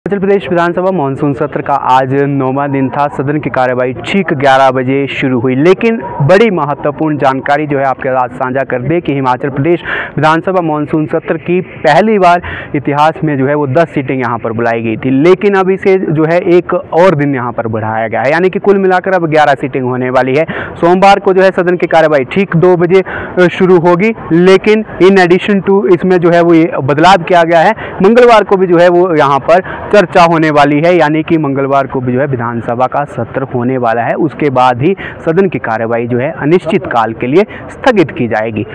हिमाचल प्रदेश विधानसभा monsoon सत्र का आज 9वां दिन था। सदन की कार्यवाही ठीक 11 बजे शुरू हुई, लेकिन बड़ी महत्वपूर्ण जानकारी जो है आपके साथ साझा कर दे कि हिमाचल प्रदेश विधानसभा मानसून सत्र की पहली बार इतिहास में जो है वो 10 सीटें यहाँ पर बुलाई गई थी, लेकिन अब इसे जो है एक और दिन यहाँ पर बढ़ाया गया है, यानी कि कुल मिलाकर अब 11 सीटिंग होने वाली है। सोमवार को जो है सदन की कार्यवाही ठीक 2 बजे शुरू होगी, लेकिन इन एडिशन टू इसमें जो है वो ये बदलाव किया गया है। मंगलवार को भी जो है वो यहाँ पर चर्चा होने वाली है, यानी कि मंगलवार को भी जो है विधानसभा का सत्र होने वाला है। उसके बाद ही सदन की कार्यवाही जो है अनिश्चित काल के लिए स्थगित की जाएगी।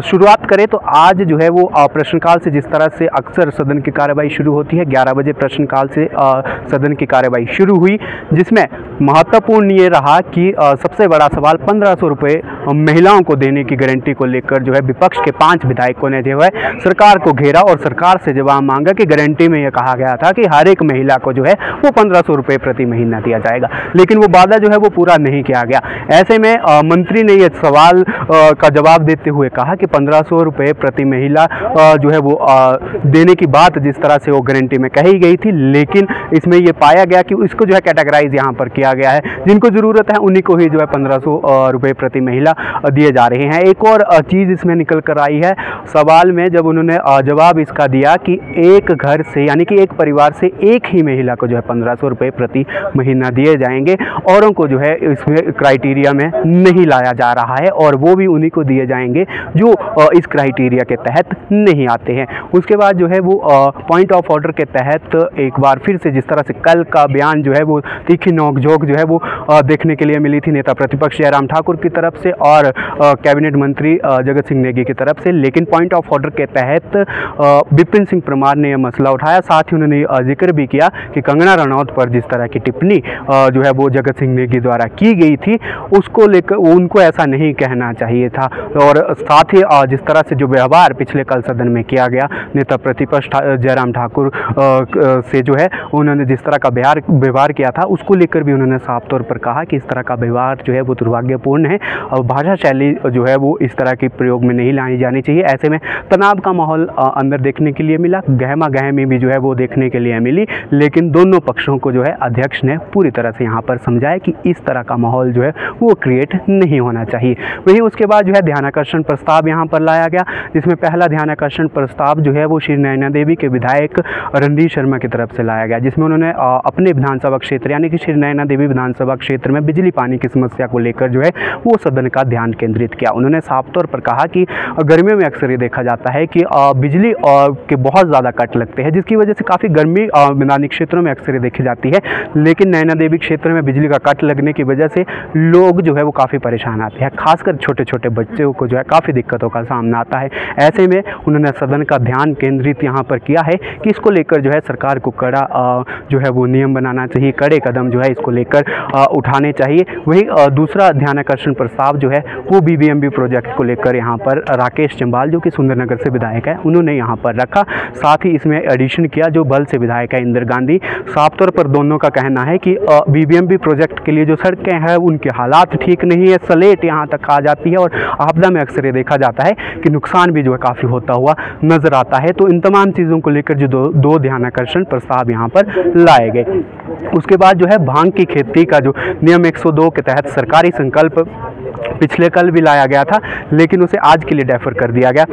शुरुआत करें तो आज जो है वो प्रश्नकाल से, जिस तरह से अक्सर सदन की कार्यवाही शुरू होती है, 11 बजे प्रश्नकाल से सदन की कार्यवाही शुरू हुई, जिसमें महत्वपूर्ण ये रहा कि सबसे बड़ा सवाल 1500 रुपये महिलाओं को देने की गारंटी को लेकर जो है विपक्ष के 5 विधायकों ने जो है सरकार को घेरा और सरकार से जवाब मांगा कि गारंटी में यह कहा गया था कि हर एक महिला को जो है वो 1500 रुपये प्रति महीना दिया जाएगा, लेकिन वो वादा जो है वो पूरा नहीं किया गया। ऐसे में मंत्री ने यह सवाल का जवाब देते हुए कहा कि 1500 रुपये प्रति महिला जो है वो देने की बात जिस तरह से वो गारंटी में कही गई थी, लेकिन इसमें ये पाया गया कि इसको जो है कैटेगराइज यहाँ पर किया गया है। जिनको ज़रूरत है उन्हीं को ही जो है 1500 रुपये प्रति महिला दिए जा रहे हैं। एक और चीज़ इसमें निकल कर आई है सवाल में, जब उन्होंने जवाब इसका दिया कि एक घर से, यानी कि एक परिवार से एक ही महिला को जो है 1500 रुपये प्रति महीना दिए जाएंगे, औरों को जो है इसमें क्राइटेरिया में नहीं लाया जा रहा है और वो भी उन्हीं को दिए जाएंगे जो इस क्राइटेरिया के तहत नहीं आते हैं। उसके बाद जो है वो पॉइंट ऑफ ऑर्डर के तहत एक बार फिर से, जिस तरह से कल का बयान जो है वो तीखी नोकझोंक जो है वो देखने के लिए मिली थी नेता प्रतिपक्ष जयराम ठाकुर की तरफ से और कैबिनेट मंत्री जगत सिंह नेगी की तरफ से, लेकिन पॉइंट ऑफ ऑर्डर के तहत विपिन सिंह परमार ने यह मसला उठाया। साथ ही उन्होंने जिक्र भी किया कि कंगना रनौत पर जिस तरह की टिप्पणी जो है वो जगत सिंह नेगी द्वारा की गई थी, उसको लेकर उनको ऐसा नहीं कहना चाहिए था। और साथ ही जिस तरह से जो व्यवहार पिछले कल सदन में किया गया नेता प्रतिपक्ष जयराम ठाकुर से जो है उन्होंने जिस तरह का व्यवहार किया था, उसको लेकर भी उन्होंने साफ तौर पर कहा कि इस तरह का व्यवहार जो है वो दुर्भाग्यपूर्ण है और भाषा शैली जो है वो इस तरह के प्रयोग में नहीं लाई जानी चाहिए। ऐसे में तनाव का माहौल अंदर देखने के लिए मिला, गहमा गहमी भी जो है वो देखने के लिए मिली, लेकिन दोनों पक्षों को जो है अध्यक्ष ने पूरी तरह से यहाँ पर समझाया कि इस तरह का माहौल जो है वो क्रिएट नहीं होना चाहिए। वहीं उसके बाद जो है ध्यानाकर्षण प्रस्ताव यहाँ पर लाया गया, जिसमें पहला ध्यानाकर्षण प्रस्ताव जो है वो श्री नैना देवी के विधायक रणधीर शर्मा की तरफ से लाया गया, जिसमें उन्होंने अपने विधानसभा क्षेत्र यानी कि श्री नैना देवी विधानसभा क्षेत्र में बिजली पानी की समस्या को लेकर जो है वो सदन का ध्यान केंद्रित किया। उन्होंने साफ तौर पर कहा कि गर्मियों में अक्सर ये देखा जाता है कि बिजली के बहुत ज़्यादा कट लगते हैं, जिसकी वजह से काफ़ी गर्मी मैदानी क्षेत्रों में अक्सर ये देखी जाती है, लेकिन नैना देवी क्षेत्र में बिजली का कट लगने की वजह से लोग जो है वो काफ़ी परेशान आते हैं, खासकर छोटे छोटे बच्चों को जो है काफ़ी दिक्कतों का सामना आता है। ऐसे में उन्होंने सदन का ध्यान केंद्रित यहाँ पर किया है कि इसको लेकर जो है सरकार को कड़ा जो है वो नियम बनाना चाहिए, कड़े कदम जो है इसको लेकर उठाने चाहिए। वही दूसरा ध्यानाकर्षण प्रस्ताव जो है वो BBMB प्रोजेक्ट को लेकर यहाँ पर राकेश चंबाल जो कि सुंदरनगर से विधायक है उन्होंने यहाँ पर रखा। साथ ही इसमें एडिशन किया जो बल से विधायक है इंदिरा गांधी। साफ तौर पर दोनों का कहना है कि BBMB प्रोजेक्ट के लिए जो सड़कें हैं उनके हालात ठीक नहीं है, सलेट यहाँ तक आ जाती है और आपदा में अक्सर ये देखा जाता है कि नुकसान भी जो है काफ़ी होता हुआ नजर आता है। तो इन तमाम चीज़ों को लेकर जो दो ध्यानाकर्षण प्रस्ताव यहाँ पर लाए गए। उसके बाद जो है भांग की खेती का जो नियम 102 के तहत सरकारी संकल्प पिछले कल भी लाया गया था, लेकिन उसे आज के लिए डेफर कर दिया गया।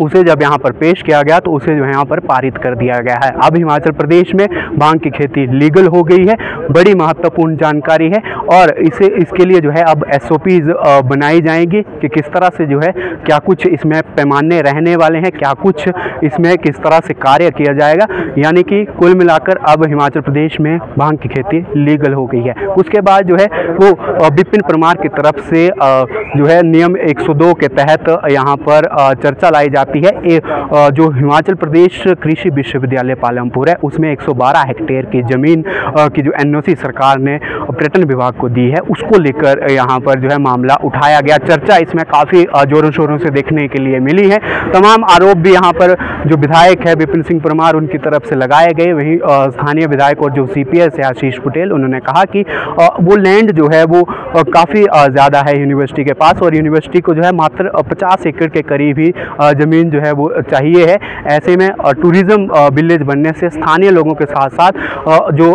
उसे जब यहाँ पर पेश किया गया तो उसे जो है यहाँ पर पारित कर दिया गया है। अब हिमाचल प्रदेश में भांग की खेती लीगल हो गई है, बड़ी महत्वपूर्ण जानकारी है और इसके लिए जो है अब SOPs बनाई जाएंगी कि किस तरह से जो है क्या कुछ इसमें पैमाने रहने वाले हैं, क्या कुछ इसमें किस तरह से कार्य किया जाएगा, यानी कि कुल मिलाकर अब हिमाचल प्रदेश में भांग की खेती लीगल हो गई है। उसके बाद जो है वो विपिन परमार की तरफ से जो है नियम 102 के तहत यहाँ पर चर्चा लाई जाती है। जो हिमाचल प्रदेश कृषि विश्वविद्यालय पालमपुर है उसमें 112 हेक्टेयर की ज़मीन की जो NOC सरकार ने पर्यटन विभाग को दी है, उसको लेकर यहाँ पर जो है मामला उठाया गया। चर्चा इसमें काफ़ी जोरों शोरों से देखने के लिए मिली है। तमाम आरोप भी यहाँ पर जो विधायक है विपिन सिंह परमार उनकी तरफ से लगाए गए। वहीं स्थानीय विधायक और जो CPS है आशीष पटेल, उन्होंने कहा कि वो लैंड जो है वो काफ़ी ज़्यादा है यूनिवर्सिटी के पास, और यूनिवर्सिटी को जो है मात्र 50 एकड़ के करीब ही ज़मीन जो है वो चाहिए है। ऐसे में टूरिज़्म विलेज बनने से स्थानीय लोगों के साथ साथ जो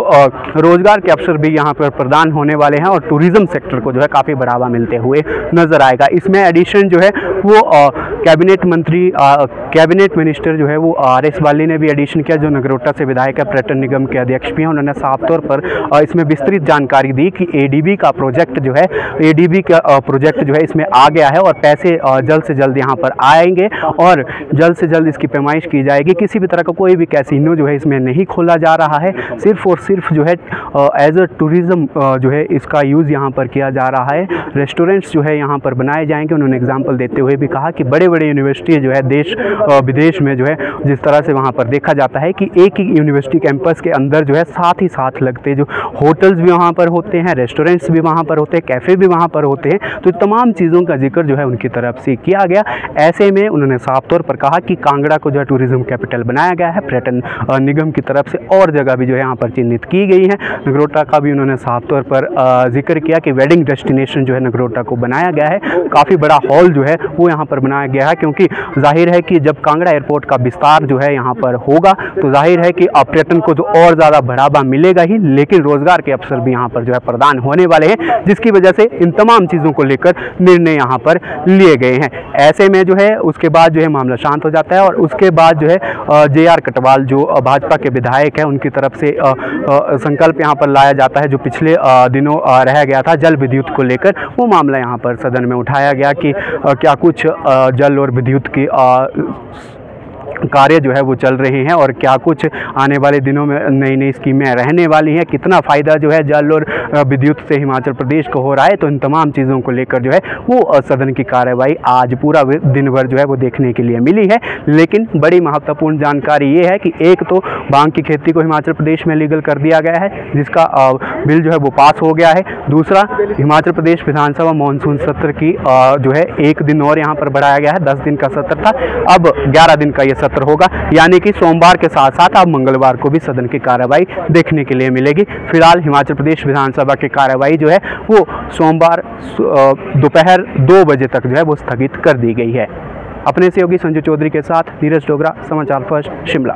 रोजगार के अवसर भी यहाँ पर प्रदान होने वाले हैं, और टूरिज़्म सेक्टर को जो है काफ़ी बढ़ावा मिलते हुए नजर आएगा। इसमें एडिशन जो है वो कैबिनेट मंत्री कैबिनेट मिनिस्टर जो है वो RS बाली ने भी एडिशन किया, जो नगरोटा से विधायक है, पर्यटन निगम के अध्यक्ष भी हैं। उन्होंने साफ तौर पर इसमें विस्तृत जानकारी दी कि ADB का प्रोजेक्ट जो है, ADB का प्रोजेक्ट जो है इसमें आ गया है, और पैसे जल्द से जल्द यहाँ पर आएंगे, और जल्द से जल्द इसकी पैमाइश की जाएगी। किसी भी तरह का कोई भी कैसीनो जो है इसमें नहीं खोला जा रहा है, सिर्फ और सिर्फ जो है एज अ टूरिज़्म जो है इसका यूज़ यहाँ पर किया जा रहा है। रेस्टोरेंट्स जो है यहाँ पर बनाए जाएंगे। उन्होंने एग्जाम्पल देते हुए भी कहा कि बड़े बड़े यूनिवर्सिटी जो है देश विदेश में जो है जिस तरह से वहाँ पर देखा जाता है कि एक ही यूनिवर्सिटी कैंपस के अंदर जो है साथ ही साथ लगते जो होटल्स भी वहाँ पर होते हैं, रेस्टोरेंट्स भी वहाँ पर होते हैं, कैफ़े भी वहाँ पर होते हैं। तो तमाम चीज़ों का जिक्र जो है उनकी तरफ से किया गया। ऐसे में उन्होंने साफ तौर पर कहा कि कांगड़ा को जो है टूरिज़्म कैपिटल बनाया गया है। पर्यटन निगम की तरफ से और जगह भी जो है यहाँ पर चिन्हित की गई है। नगरोटा का भी उन्होंने साफ तौर पर जिक्र किया कि वेडिंग डेस्टिनेशन जो है नगरोटा को बनाया गया है। काफ़ी बड़ा हॉल जो है वो यहाँ पर बनाया गया है, क्योंकि जाहिर है कि जब कांगड़ा एयरपोर्ट का विस्तार जो है यहाँ पर होगा तो जाहिर है कि पर्यटन को तो और ज़्यादा बढ़ावा मिलेगा ही, लेकिन रोजगार के अवसर भी यहाँ पर जो है प्रदान होने वाले हैं, जिसकी वजह से इन तमाम चीज़ों को लेकर निर्णय यहाँ पर लिए गए हैं। ऐसे में जो है उसके बाद जो है मामला शांत हो जाता है, और उसके बाद जो है JR कटवाल जो भाजपा के विधायक हैं उनकी तरफ से संकल्प यहाँ पर लाया जाता है, जो पिछले दिनों रह गया था जल विद्युत को लेकर। वो मामला यहाँ पर सदन में उठाया गया कि क्या कुछ जल और विद्युत की कार्य जो है वो चल रहे हैं, और क्या कुछ आने वाले दिनों में नई नई स्कीमें रहने वाली हैं, कितना फ़ायदा जो है जल और विद्युत से हिमाचल प्रदेश को हो रहा है। तो इन तमाम चीज़ों को लेकर जो है वो सदन की कार्रवाई आज पूरा दिन भर जो है वो देखने के लिए मिली है। लेकिन बड़ी महत्वपूर्ण जानकारी ये है कि एक तो भांग की खेती को हिमाचल प्रदेश में लीगल कर दिया गया है, जिसका बिल जो है वो पास हो गया है। दूसरा, हिमाचल प्रदेश विधानसभा मानसून सत्र की जो है एक दिन और यहाँ पर बढ़ाया गया है। 10 दिन का सत्र था, अब 11 दिन का ये सत्र होगा, यानी कि सोमवार के साथ साथ अब मंगलवार को भी सदन की कार्रवाई देखने के लिए मिलेगी। फिलहाल हिमाचल प्रदेश विधानसभा की कार्रवाई जो है वो सोमवार दोपहर 2 बजे तक जो है वो स्थगित कर दी गई है। अपने सहयोगी संजू चौधरी के साथ नीरज डोगरा, समाचार फर्स्ट, शिमला।